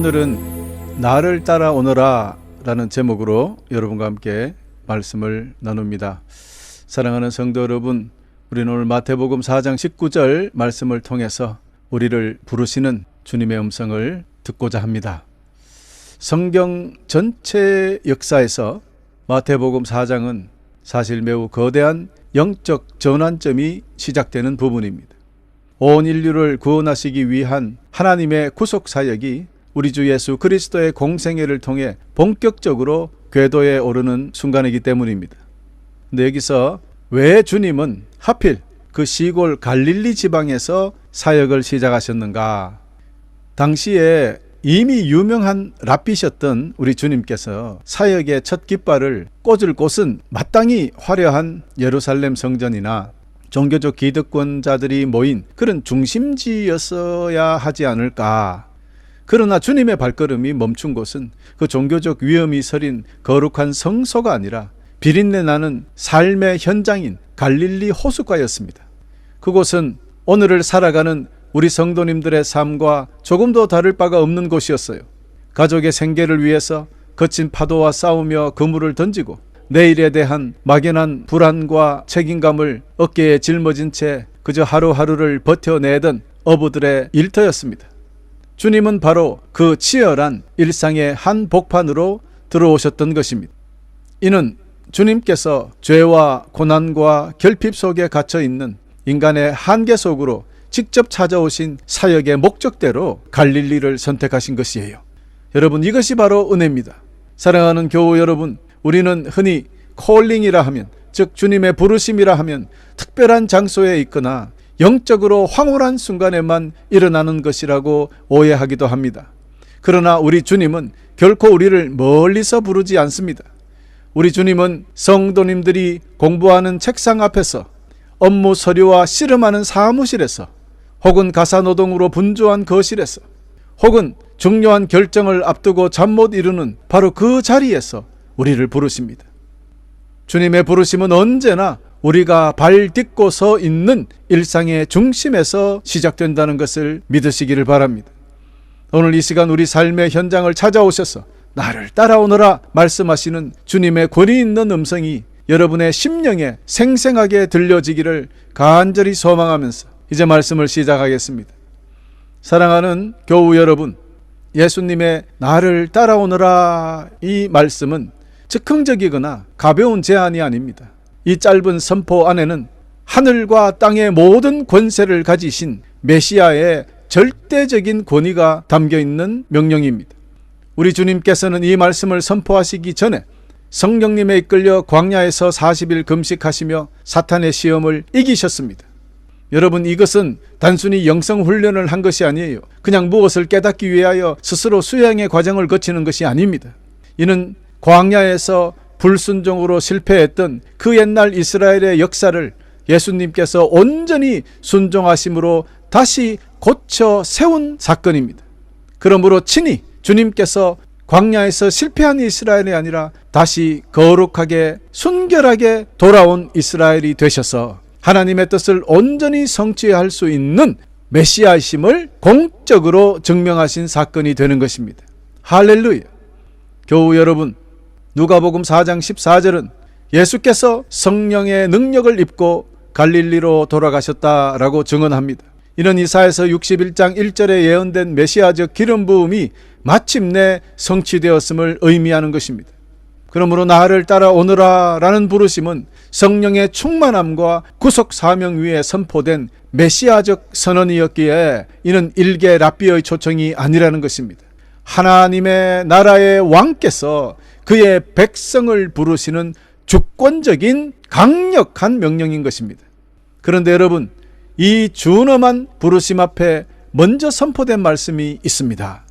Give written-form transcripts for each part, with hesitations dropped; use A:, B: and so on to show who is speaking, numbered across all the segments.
A: 오늘은 나를 따라오너라 라는 제목으로 여러분과 함께 말씀을 나눕니다. 사랑하는 성도 여러분, 우리는 오늘 마태복음 4장 19절 말씀을 통해서 우리를 부르시는 주님의 음성을 듣고자 합니다. 성경 전체 역사에서 마태복음 4장은 사실 매우 거대한 영적 전환점이 시작되는 부분입니다. 온 인류를 구원하시기 위한 하나님의 구속 사역이 우리 주 예수 그리스도의 공생애를 통해 본격적으로 궤도에 오르는 순간이기 때문입니다. 근데 여기서 왜 주님은 하필 그 시골 갈릴리 지방에서 사역을 시작하셨는가? 당시에 이미 유명한 랍비셨던 우리 주님께서 사역의 첫 깃발을 꽂을 곳은 마땅히 화려한 예루살렘 성전이나 종교적 기득권자들이 모인 그런 중심지였어야 하지 않을까. 그러나 주님의 발걸음이 멈춘 곳은 그 종교적 위엄이 서린 거룩한 성소가 아니라 비린내 나는 삶의 현장인 갈릴리 호숫가였습니다. 그곳은 오늘을 살아가는 우리 성도님들의 삶과 조금도 다를 바가 없는 곳이었어요. 가족의 생계를 위해서 거친 파도와 싸우며 그물을 던지고 내일에 대한 막연한 불안과 책임감을 어깨에 짊어진 채 그저 하루하루를 버텨내던 어부들의 일터였습니다. 주님은 바로 그 치열한 일상의 한복판으로 들어오셨던 것입니다. 이는 주님께서 죄와 고난과 결핍 속에 갇혀 있는 인간의 한계 속으로 직접 찾아오신 사역의 목적대로 갈릴리를 선택하신 것이에요. 여러분, 이것이 바로 은혜입니다. 사랑하는 교우 여러분, 우리는 흔히 콜링이라 하면, 즉 주님의 부르심이라 하면 특별한 장소에 있거나 영적으로 황홀한 순간에만 일어나는 것이라고 오해하기도 합니다. 그러나 우리 주님은 결코 우리를 멀리서 부르지 않습니다. 우리 주님은 성도님들이 공부하는 책상 앞에서, 업무 서류와 씨름하는 사무실에서, 혹은 가사노동으로 분주한 거실에서, 혹은 중요한 결정을 앞두고 잠 못 이루는 바로 그 자리에서 우리를 부르십니다. 주님의 부르심은 언제나 우리가 발 딛고 서 있는 일상의 중심에서 시작된다는 것을 믿으시기를 바랍니다. 오늘 이 시간 우리 삶의 현장을 찾아오셔서 나를 따라오너라 말씀하시는 주님의 권위 있는 음성이 여러분의 심령에 생생하게 들려지기를 간절히 소망하면서 이제 말씀을 시작하겠습니다. 사랑하는 교우 여러분, 예수님의 나를 따라오너라 이 말씀은 즉흥적이거나 가벼운 제안이 아닙니다. 이 짧은 선포 안에는 하늘과 땅의 모든 권세를 가지신 메시아의 절대적인 권위가 담겨 있는 명령입니다. 우리 주님께서는 이 말씀을 선포하시기 전에 성령님에 이끌려 광야에서 40일 금식하시며 사탄의 시험을 이기셨습니다. 여러분, 이것은 단순히 영성훈련을 한 것이 아니에요. 그냥 무엇을 깨닫기 위하여 스스로 수양의 과정을 거치는 것이 아닙니다. 이는 광야에서 불순종으로 실패했던 그 옛날 이스라엘의 역사를 예수님께서 온전히 순종하심으로 다시 고쳐 세운 사건입니다. 그러므로 친히 주님께서 광야에서 실패한 이스라엘이 아니라 다시 거룩하게 순결하게 돌아온 이스라엘이 되셔서 하나님의 뜻을 온전히 성취할 수 있는 메시아이심을 공적으로 증명하신 사건이 되는 것입니다. 할렐루야. 교우 여러분, 누가복음 4장 14절은 예수께서 성령의 능력을 입고 갈릴리로 돌아가셨다라고 증언합니다. 이는 이사야서 61장 1절에 예언된 메시아적 기름 부음이 마침내 성취되었음을 의미하는 것입니다. 그러므로 나를 따라오너라 라는 부르심은 성령의 충만함과 구속 사명 위에 선포된 메시아적 선언이었기에 이는 일개 랍비의 초청이 아니라는 것입니다. 하나님의 나라의 왕께서 그의 백성을 부르시는 주권적인 강력한 명령인 것입니다. 그런데 여러분, 이 준엄한 부르심 앞에 먼저 선포된 말씀이 있습니다.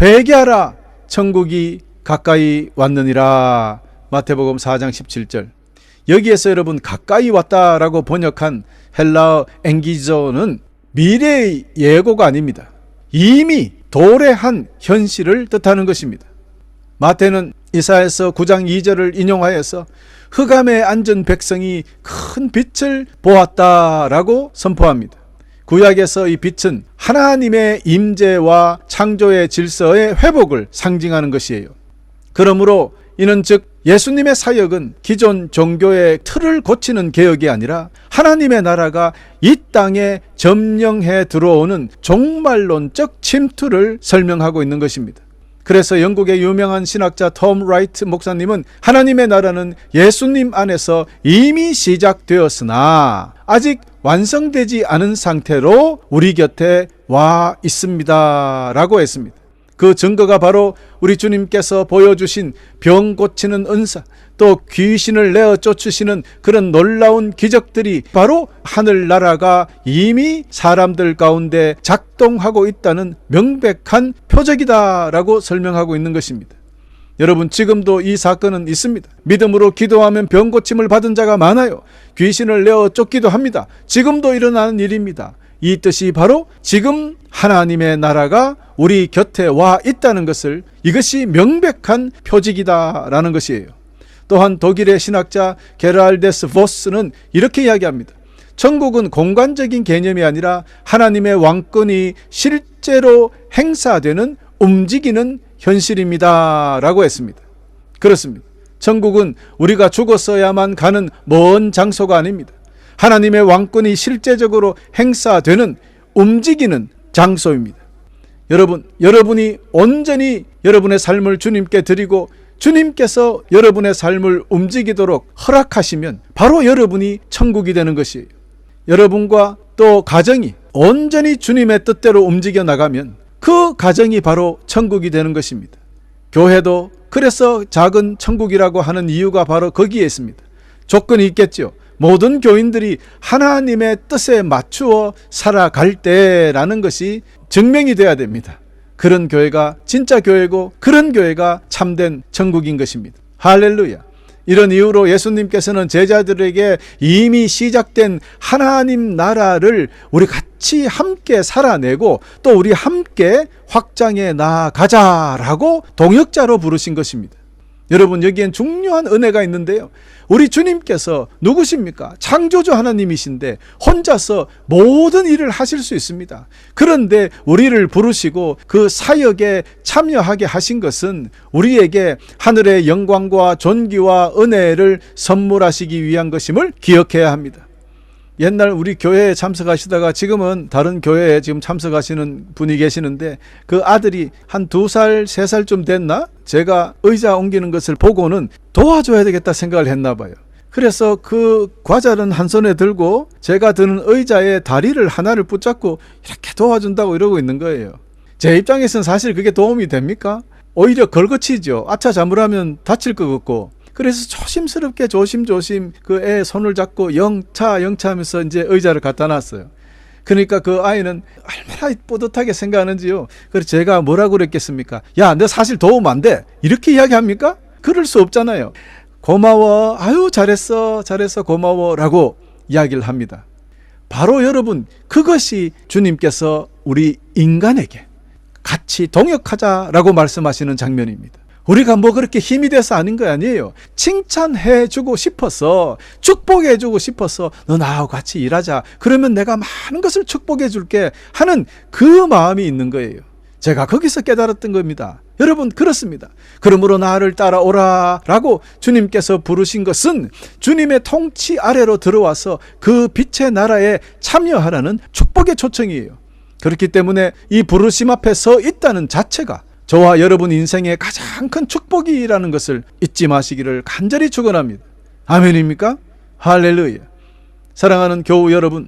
A: 회개하라, 천국이 가까이 왔느니라. 마태복음 4장 17절. 여기에서 여러분, 가까이 왔다라고 번역한 헬라어 엥기조는 미래의 예고가 아닙니다. 이미 도래한 현실을 뜻하는 것입니다. 마태는 이사야서 9장 2절을 인용하여서 흑암에 앉은 백성이 큰 빛을 보았다라고 선포합니다. 구약에서 이 빛은 하나님의 임재와 창조의 질서의 회복을 상징하는 것이에요. 그러므로 이는 즉 예수님의 사역은 기존 종교의 틀을 고치는 개혁이 아니라 하나님의 나라가 이 땅에 점령해 들어오는 종말론적 침투를 설명하고 있는 것입니다. 그래서 영국의 유명한 신학자 톰 라이트 목사님은 하나님의 나라는 예수님 안에서 이미 시작되었으나 아직 완성되지 않은 상태로 우리 곁에 와 있습니다 라고 했습니다. 그 증거가 바로 우리 주님께서 보여주신 병 고치는 은사, 또 귀신을 내어 쫓으시는 그런 놀라운 기적들이 바로 하늘나라가 이미 사람들 가운데 작동하고 있다는 명백한 표적이다라고 설명하고 있는 것입니다. 여러분, 지금도 이 사건은 있습니다. 믿음으로 기도하면 병 고침을 받은 자가 많아요. 귀신을 내어 쫓기도 합니다. 지금도 일어나는 일입니다. 이 뜻이 바로 지금 하나님의 나라가 우리 곁에 와 있다는 것을, 이것이 명백한 표적이다라는 것이에요. 또한 독일의 신학자 게랄데스 보스는 이렇게 이야기합니다. 천국은 공간적인 개념이 아니라 하나님의 왕권이 실제로 행사되는 움직이는 현실입니다 라고 했습니다. 그렇습니다. 천국은 우리가 죽었어야만 가는 먼 장소가 아닙니다. 하나님의 왕권이 실제적으로 행사되는 움직이는 장소입니다. 여러분이 온전히 여러분의 삶을 주님께 드리고 주님께서 여러분의 삶을 움직이도록 허락하시면 바로 여러분이 천국이 되는 것이에요. 여러분과 또 가정이 온전히 주님의 뜻대로 움직여 나가면 그 가정이 바로 천국이 되는 것입니다. 교회도 그래서 작은 천국이라고 하는 이유가 바로 거기에 있습니다. 조건이 있겠죠. 모든 교인들이 하나님의 뜻에 맞추어 살아갈 때라는 것이 증명이 되어야 됩니다. 그런 교회가 진짜 교회고 그런 교회가 참된 천국인 것입니다. 할렐루야. 이런 이유로 예수님께서는 제자들에게 이미 시작된 하나님 나라를 우리 같이 함께 살아내고 또 우리 함께 확장해 나가자라고 동역자로 부르신 것입니다. 여러분, 여기엔 중요한 은혜가 있는데요. 우리 주님께서 누구십니까? 창조주 하나님이신데 혼자서 모든 일을 하실 수 있습니다. 그런데 우리를 부르시고 그 사역에 참여하게 하신 것은 우리에게 하늘의 영광과 존귀와 은혜를 선물하시기 위한 것임을 기억해야 합니다. 옛날 우리 교회에 참석하시다가 지금은 다른 교회에 지금 참석하시는 분이 계시는데 그 아들이 한 2살, 3살쯤 됐나? 제가 의자 옮기는 것을 보고는 도와줘야 되겠다 생각을 했나 봐요. 그래서 그 과자는 한 손에 들고 제가 드는 의자에 다리를 하나를 붙잡고 이렇게 도와준다고 이러고 있는 거예요. 제 입장에서는 사실 그게 도움이 됩니까? 오히려 걸거치죠. 아차 잘못하면 다칠 것 같고. 그래서 조심스럽게 조심조심 그 애 손을 잡고 영차 하면서 이제 의자를 갖다 놨어요. 그러니까 그 아이는 얼마나 뿌듯하게 생각하는지요. 그래서 제가 뭐라고 그랬겠습니까? 야, 너 사실 도움 안 돼. 이렇게 이야기합니까? 그럴 수 없잖아요. 고마워. 아유, 잘했어 고마워 라고 이야기를 합니다. 바로 여러분, 그것이 주님께서 우리 인간에게 같이 동역하자라고 말씀하시는 장면입니다. 우리가 뭐 그렇게 힘이 돼서 아닌 거 아니에요. 칭찬해주고 싶어서, 축복해주고 싶어서 너 나하고 같이 일하자. 그러면 내가 많은 것을 축복해줄게 하는 그 마음이 있는 거예요. 제가 거기서 깨달았던 겁니다. 여러분, 그렇습니다. 그러므로 나를 따라오라 라고 주님께서 부르신 것은 주님의 통치 아래로 들어와서 그 빛의 나라에 참여하라는 축복의 초청이에요. 그렇기 때문에 이 부르심 앞에 서 있다는 자체가 저와 여러분 인생의 가장 큰 축복이라는 것을 잊지 마시기를 간절히 축원합니다. 아멘입니까? 할렐루야. 사랑하는 교우 여러분,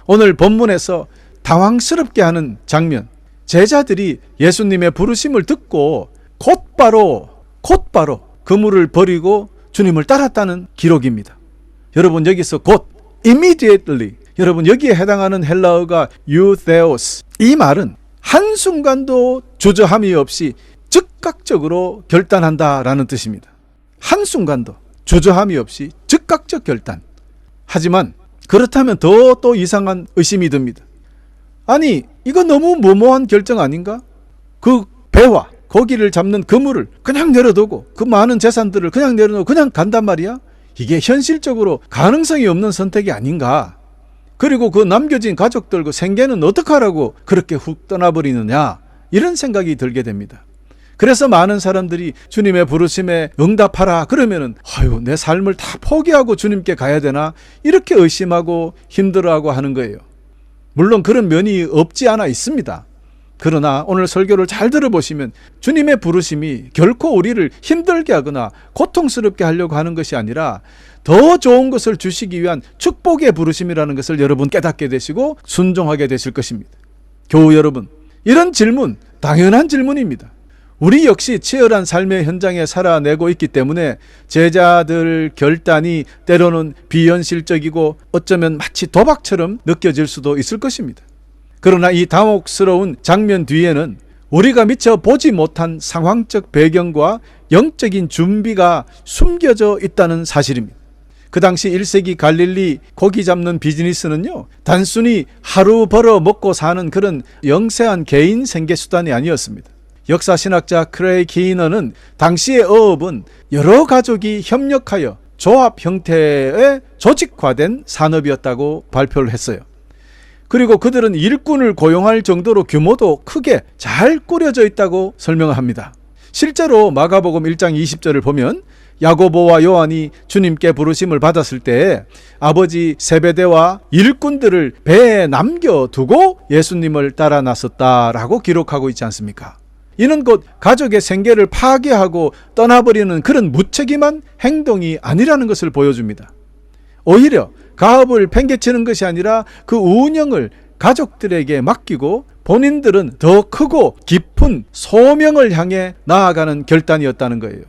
A: 오늘 본문에서 당황스럽게 하는 장면, 제자들이 예수님의 부르심을 듣고 곧바로 그물을 버리고 주님을 따랐다는 기록입니다. 여러분, 여기서 곧 immediately, 여러분 여기에 해당하는 헬라어가 eutheos, 이 말은 한순간도 주저함이 없이 즉각적으로 결단한다라는 뜻입니다. 한순간도 주저함이 없이 즉각적 결단. 하지만 그렇다면 더 이상한 의심이 듭니다. 아니, 이거 너무 무모한 결정 아닌가? 그 배와 고기를 잡는 그물을 그냥 내려두고 그 많은 재산들을 그냥 내려놓고 그냥 간단 말이야? 이게 현실적으로 가능성이 없는 선택이 아닌가? 그리고 그 남겨진 가족들 그 생계는 어떡하라고 그렇게 훅 떠나버리느냐, 이런 생각이 들게 됩니다. 그래서 많은 사람들이 주님의 부르심에 응답하라 그러면은 아유, 내 삶을 다 포기하고 주님께 가야 되나, 이렇게 의심하고 힘들어하고 하는 거예요. 물론 그런 면이 없지 않아 있습니다. 그러나 오늘 설교를 잘 들어보시면 주님의 부르심이 결코 우리를 힘들게 하거나 고통스럽게 하려고 하는 것이 아니라 더 좋은 것을 주시기 위한 축복의 부르심이라는 것을 여러분 깨닫게 되시고 순종하게 되실 것입니다. 교우 여러분, 이런 질문 당연한 질문입니다. 우리 역시 치열한 삶의 현장에 살아내고 있기 때문에 제자들 결단이 때로는 비현실적이고 어쩌면 마치 도박처럼 느껴질 수도 있을 것입니다. 그러나 이 당혹스러운 장면 뒤에는 우리가 미처 보지 못한 상황적 배경과 영적인 준비가 숨겨져 있다는 사실입니다. 그 당시 1세기 갈릴리 고기 잡는 비즈니스는요, 단순히 하루 벌어 먹고 사는 그런 영세한 개인 생계수단이 아니었습니다. 역사신학자 크레이 키너는 당시의 어업은 여러 가족이 협력하여 조합 형태의 조직화된 산업이었다고 발표를 했어요. 그리고 그들은 일꾼을 고용할 정도로 규모도 크게 잘 꾸려져 있다고 설명을 합니다. 실제로 마가복음 1장 20절을 보면 야고보와 요한이 주님께 부르심을 받았을 때 아버지 세베대와 일꾼들을 배에 남겨두고 예수님을 따라 나섰다라고 기록하고 있지 않습니까? 이는 곧 가족의 생계를 파괴하고 떠나버리는 그런 무책임한 행동이 아니라는 것을 보여줍니다. 오히려 가업을 팽개치는 것이 아니라 그 운영을 가족들에게 맡기고 본인들은 더 크고 깊은 소명을 향해 나아가는 결단이었다는 거예요.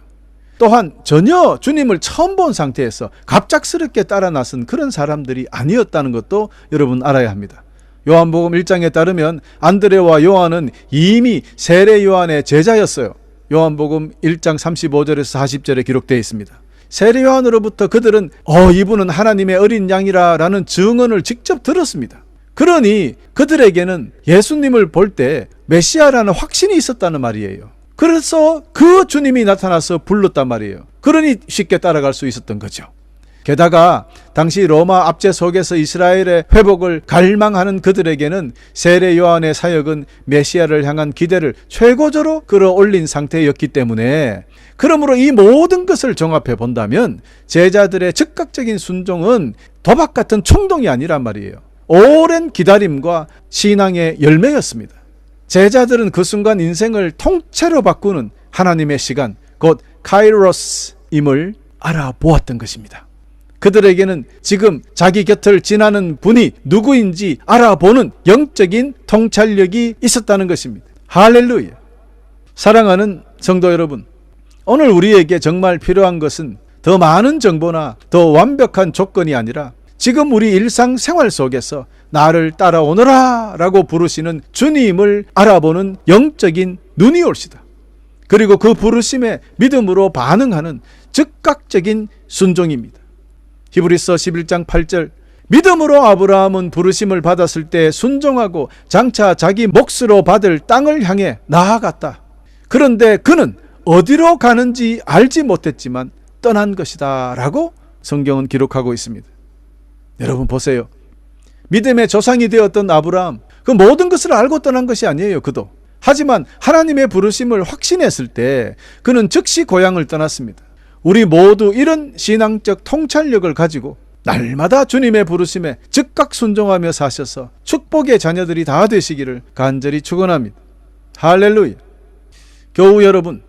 A: 또한 전혀 주님을 처음 본 상태에서 갑작스럽게 따라 나선 그런 사람들이 아니었다는 것도 여러분 알아야 합니다. 요한복음 1장에 따르면 안드레와 요한은 이미 세례 요한의 제자였어요. 요한복음 1장 35절에서 40절에 기록되어 있습니다. 세례 요한으로부터 그들은 이분은 하나님의 어린 양이라 라는 증언을 직접 들었습니다. 그러니 그들에게는 예수님을 볼 때 메시아라는 확신이 있었다는 말이에요. 그래서 그 주님이 나타나서 불렀단 말이에요. 그러니 쉽게 따라갈 수 있었던 거죠. 게다가 당시 로마 압제 속에서 이스라엘의 회복을 갈망하는 그들에게는 세례 요한의 사역은 메시아를 향한 기대를 최고조로 끌어올린 상태였기 때문에, 그러므로 이 모든 것을 종합해 본다면 제자들의 즉각적인 순종은 도박 같은衝動이 아니란 말이에요. 오랜 기다림과 신앙의 열매였습니다. 제자들은 그 순간 인생을 통째로 바꾸는 하나님의 시간, 곧 카이로스임을 알아보았던 것입니다. 그들에게는 지금 자기 곁을 지나는 분이 누구인지 알아보는 영적인 통찰력이 있었다는 것입니다. 할렐루야. 사랑하는 성도 여러분, 오늘 우리에게 정말 필요한 것은 더 많은 정보나 더 완벽한 조건이 아니라 지금 우리 일상생활 속에서 나를 따라오너라 라고 부르시는 주님을 알아보는 영적인 눈이 올시다. 그리고 그 부르심에 믿음으로 반응하는 즉각적인 순종입니다. 히브리서 11장 8절, 믿음으로 아브라함은 부르심을 받았을 때 순종하고 장차 자기 몫으로 받을 땅을 향해 나아갔다. 그런데 그는 어디로 가는지 알지 못했지만 떠난 것이다 라고 성경은 기록하고 있습니다. 여러분 보세요. 믿음의 조상이 되었던 아브라함, 그 모든 것을 알고 떠난 것이 아니에요. 그도. 하지만 하나님의 부르심을 확신했을 때 그는 즉시 고향을 떠났습니다. 우리 모두 이런 신앙적 통찰력을 가지고 날마다 주님의 부르심에 즉각 순종하며 사셔서 축복의 자녀들이 다 되시기를 간절히 축원합니다. 할렐루야. 교우 여러분,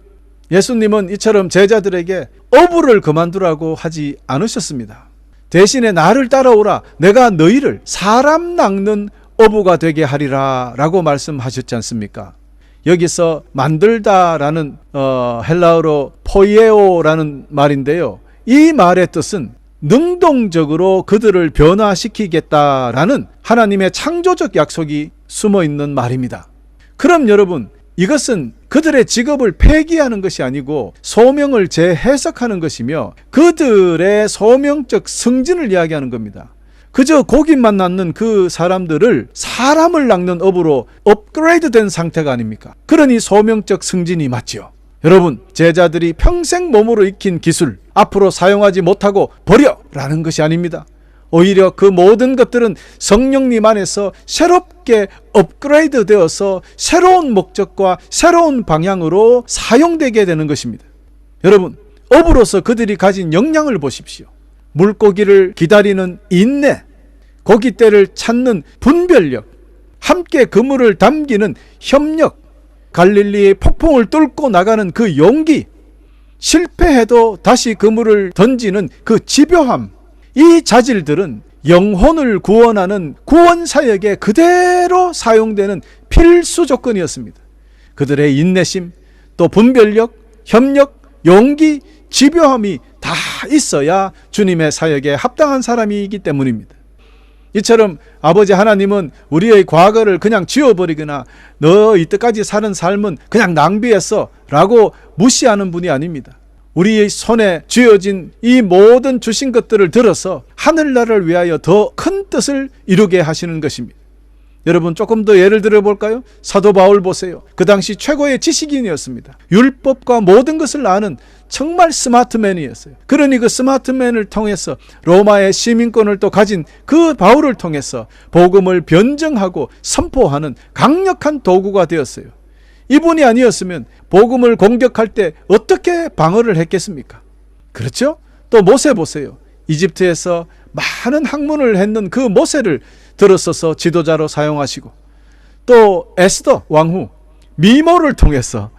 A: 예수님은 이처럼 제자들에게 어부를 그만두라고 하지 않으셨습니다. 대신에 나를 따라오라, 내가 너희를 사람 낚는 어부가 되게 하리라 라고 말씀하셨지 않습니까? 여기서 만들다라는 헬라어로 포이에오라는 말인데요. 이 말의 뜻은 능동적으로 그들을 변화시키겠다라는 하나님의 창조적 약속이 숨어 있는 말입니다. 그럼 여러분, 이것은 그들의 직업을 폐기하는 것이 아니고 소명을 재해석하는 것이며 그들의 소명적 승진을 이야기하는 겁니다. 그저 고기만 낳는 그 사람들을 사람을 낚는 업으로 업그레이드 된 상태가 아닙니까? 그러니 소명적 승진이 맞지요. 여러분, 제자들이 평생 몸으로 익힌 기술 앞으로 사용하지 못하고 버려! 라는 것이 아닙니다. 오히려 그 모든 것들은 성령님 안에서 새롭게 업그레이드 되어서 새로운 목적과 새로운 방향으로 사용되게 되는 것입니다. 여러분, 업으로서 그들이 가진 역량을 보십시오. 물고기를 기다리는 인내, 고깃대를 찾는 분별력, 함께 그물을 담기는 협력, 갈릴리의 폭풍을 뚫고 나가는 그 용기, 실패해도 다시 그물을 던지는 그 집요함, 이 자질들은 영혼을 구원하는 구원사역에 그대로 사용되는 필수 조건이었습니다. 그들의 인내심, 또 분별력, 협력, 용기, 집요함이 다 있어야 주님의 사역에 합당한 사람이기 때문입니다. 이처럼 아버지 하나님은 우리의 과거를 그냥 지워버리거나 너 이때까지 사는 삶은 그냥 낭비했어 라고 무시하는 분이 아닙니다. 우리의 손에 쥐어진 이 모든 주신 것들을 들어서 하늘나라를 위하여 더 큰 뜻을 이루게 하시는 것입니다. 여러분, 조금 더 예를 들어 볼까요? 사도 바울 보세요. 그 당시 최고의 지식인이었습니다. 율법과 모든 것을 아는 정말 스마트맨이었어요. 그러니 그 스마트맨을 통해서 로마의 시민권을 또 가진 그 바울을 통해서 복음을 변증하고 선포하는 강력한 도구가 되었어요. 이분이 아니었으면 복음을 공격할 때 어떻게 방어를 했겠습니까? 그렇죠? 또 모세 보세요. 이집트에서 많은 학문을 했는 그 모세를 들어서서 지도자로 사용하시고, 또 에스더 왕후 미모를 통해서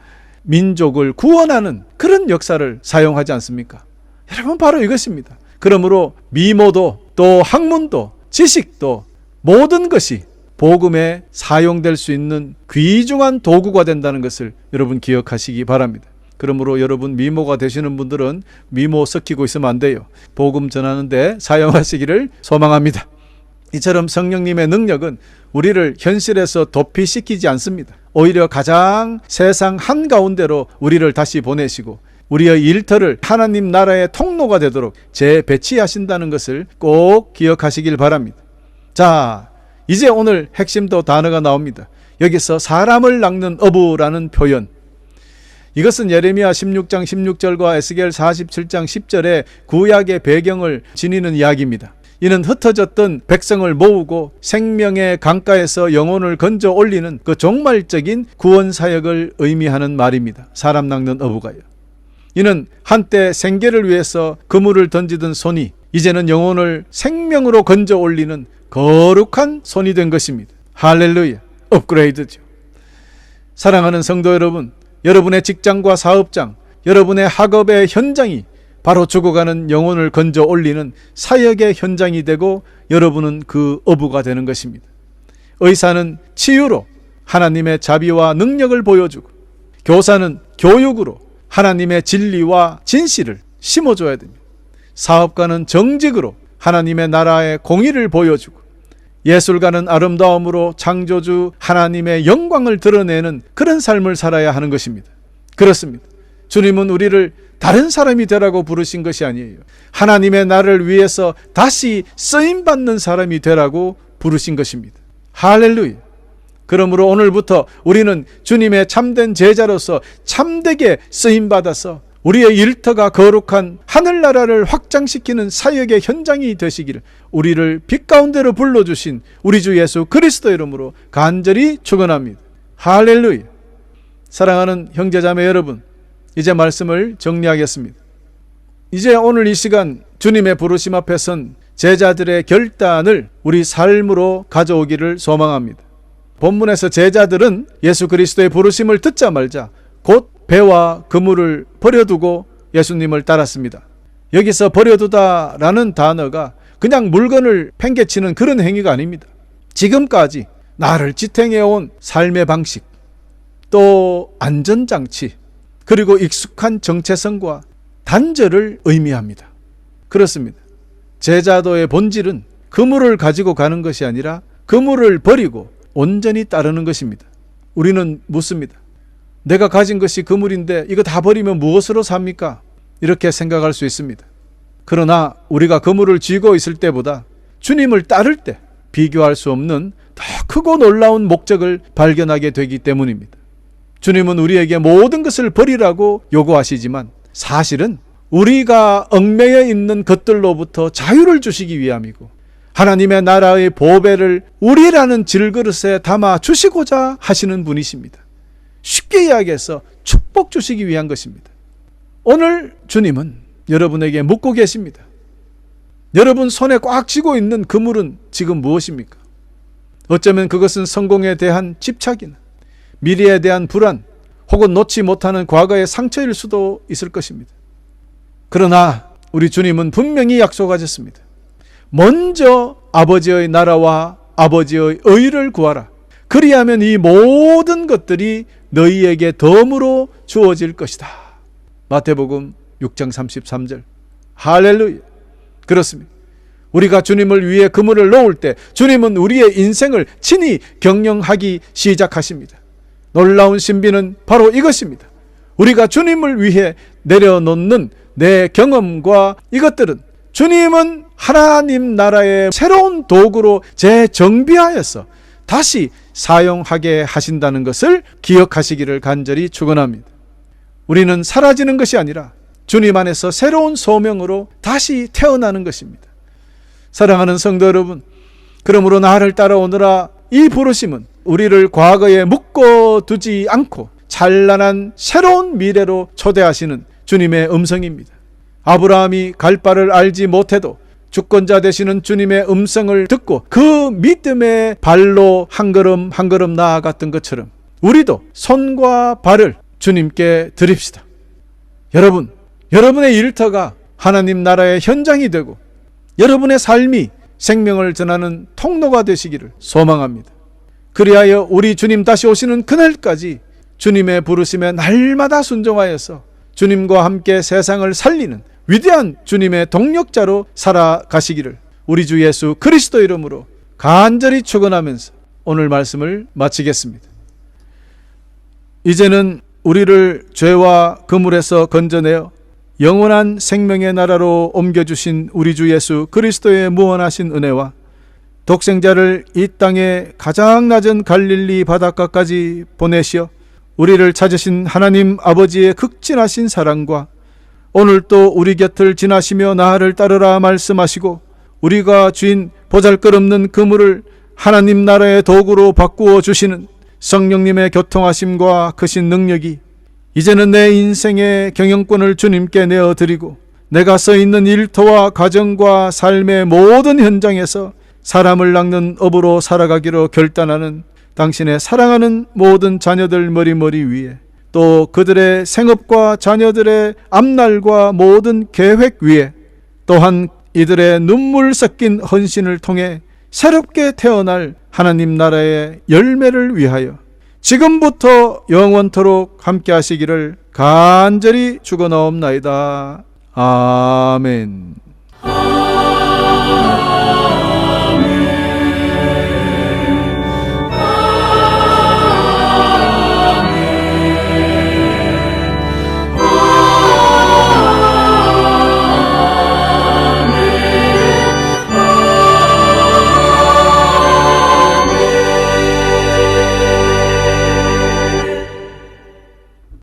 A: 민족을 구원하는 그런 역사를 사용하지 않습니까? 여러분, 바로 이것입니다. 그러므로 미모도 또 학문도 지식도 모든 것이 복음에 사용될 수 있는 귀중한 도구가 된다는 것을 여러분 기억하시기 바랍니다. 그러므로 여러분, 미모가 되시는 분들은 미모 섞이고 있으면 안 돼요. 복음 전하는데 사용하시기를 소망합니다. 이처럼 성령님의 능력은 우리를 현실에서 도피시키지 않습니다. 오히려 가장 세상 한가운데로 우리를 다시 보내시고 우리의 일터를 하나님 나라의 통로가 되도록 재배치하신다는 것을 꼭 기억하시길 바랍니다. 자, 이제 오늘 핵심도 단어가 나옵니다. 여기서 사람을 낚는 어부라는 표현, 이것은 예레미야 16장 16절과 에스겔 47장 10절의 구약의 배경을 지니는 이야기입니다. 이는 흩어졌던 백성을 모으고 생명의 강가에서 영혼을 건져 올리는 그 종말적인 구원 사역을 의미하는 말입니다. 사람 낚는 어부가요. 이는 한때 생계를 위해서 그물을 던지던 손이 이제는 영혼을 생명으로 건져 올리는 거룩한 손이 된 것입니다. 할렐루야, 업그레이드죠. 사랑하는 성도 여러분, 여러분의 직장과 사업장, 여러분의 학업의 현장이 바로 죽어가는 영혼을 건져 올리는 사역의 현장이 되고 여러분은 그 어부가 되는 것입니다. 의사는 치유로 하나님의 자비와 능력을 보여주고, 교사는 교육으로 하나님의 진리와 진실을 심어줘야 됩니다. 사업가는 정직으로 하나님의 나라의 공의를 보여주고, 예술가는 아름다움으로 창조주 하나님의 영광을 드러내는 그런 삶을 살아야 하는 것입니다. 그렇습니다. 주님은 우리를 다른 사람이 되라고 부르신 것이 아니에요. 하나님의 나라를 위해서 다시 쓰임받는 사람이 되라고 부르신 것입니다. 할렐루야. 그러므로 오늘부터 우리는 주님의 참된 제자로서 참되게 쓰임받아서 우리의 일터가 거룩한 하늘나라를 확장시키는 사역의 현장이 되시기를 우리를 빛 가운데로 불러주신 우리 주 예수 그리스도 이름으로 간절히 축원합니다. 할렐루야. 사랑하는 형제자매 여러분, 이제 말씀을 정리하겠습니다. 이제 오늘 이 시간 주님의 부르심 앞에 선 제자들의 결단을 우리 삶으로 가져오기를 소망합니다. 본문에서 제자들은 예수 그리스도의 부르심을 듣자 말자 곧 배와 그물을 버려두고 예수님을 따랐습니다. 여기서 버려두다라는 단어가 그냥 물건을 팽개치는 그런 행위가 아닙니다. 지금까지 나를 지탱해온 삶의 방식, 또 안전장치, 그리고 익숙한 정체성과 단절을 의미합니다. 그렇습니다. 제자도의 본질은 그물을 가지고 가는 것이 아니라 그물을 버리고 온전히 따르는 것입니다. 우리는 묻습니다. 내가 가진 것이 그물인데 이거 다 버리면 무엇으로 삽니까? 이렇게 생각할 수 있습니다. 그러나 우리가 그물을 쥐고 있을 때보다 주님을 따를 때 비교할 수 없는 더 크고 놀라운 목적을 발견하게 되기 때문입니다. 주님은 우리에게 모든 것을 버리라고 요구하시지만 사실은 우리가 얽매여 있는 것들로부터 자유를 주시기 위함이고, 하나님의 나라의 보배를 우리라는 질그릇에 담아 주시고자 하시는 분이십니다. 쉽게 이야기해서 축복 주시기 위한 것입니다. 오늘 주님은 여러분에게 묻고 계십니다. 여러분 손에 꽉 쥐고 있는 그물은 지금 무엇입니까? 어쩌면 그것은 성공에 대한 집착이나 미래에 대한 불안, 혹은 놓지 못하는 과거의 상처일 수도 있을 것입니다. 그러나 우리 주님은 분명히 약속하셨습니다. 먼저 아버지의 나라와 아버지의 의를 구하라. 그리하면 이 모든 것들이 너희에게 덤으로 주어질 것이다. 마태복음 6장 33절. 할렐루야. 그렇습니다. 우리가 주님을 위해 그물을 놓을 때 주님은 우리의 인생을 친히 경영하기 시작하십니다. 놀라운 신비는 바로 이것입니다. 우리가 주님을 위해 내려놓는 내 경험과 이것들은 주님은 하나님 나라의 새로운 도구로 재정비하여서 다시 사용하게 하신다는 것을 기억하시기를 간절히 축원합니다. 우리는 사라지는 것이 아니라 주님 안에서 새로운 소명으로 다시 태어나는 것입니다. 사랑하는 성도 여러분, 그러므로 나를 따라오너라, 이 부르심은 우리를 과거에 묶어두지 않고 찬란한 새로운 미래로 초대하시는 주님의 음성입니다. 아브라함이 갈 바를 알지 못해도 주권자 되시는 주님의 음성을 듣고 그 믿음의 발로 한 걸음 한 걸음 나아갔던 것처럼 우리도 손과 발을 주님께 드립시다. 여러분, 여러분의 일터가 하나님 나라의 현장이 되고 여러분의 삶이 생명을 전하는 통로가 되시기를 소망합니다. 그리하여 우리 주님 다시 오시는 그날까지 주님의 부르심에 날마다 순종하여서 주님과 함께 세상을 살리는 위대한 주님의 동력자로 살아가시기를 우리 주 예수 그리스도 이름으로 간절히 축원하면서 오늘 말씀을 마치겠습니다. 이제는 우리를 죄와 그물에서 건져내어 영원한 생명의 나라로 옮겨주신 우리 주 예수 그리스도의 무한하신 은혜와 독생자를 이 땅의 가장 낮은 갈릴리 바닷가까지 보내시어 우리를 찾으신 하나님 아버지의 극진하신 사랑과 오늘 또 우리 곁을 지나시며 나를 따르라 말씀하시고 우리가 쥔 보잘것없는 그물을 하나님 나라의 도구로 바꾸어 주시는 성령님의 교통하심과 크신 능력이 이제는 내 인생의 경영권을 주님께 내어드리고 내가 서 있는 일터와 가정과 삶의 모든 현장에서 사람을 낚는 업으로 살아가기로 결단하는 당신의 사랑하는 모든 자녀들 머리머리 위에 또 그들의 생업과 자녀들의 앞날과 모든 계획 위에 또한 이들의 눈물 섞인 헌신을 통해 새롭게 태어날 하나님 나라의 열매를 위하여 지금부터 영원토록 함께 하시기를 간절히 축원하옵나이다. 아멘.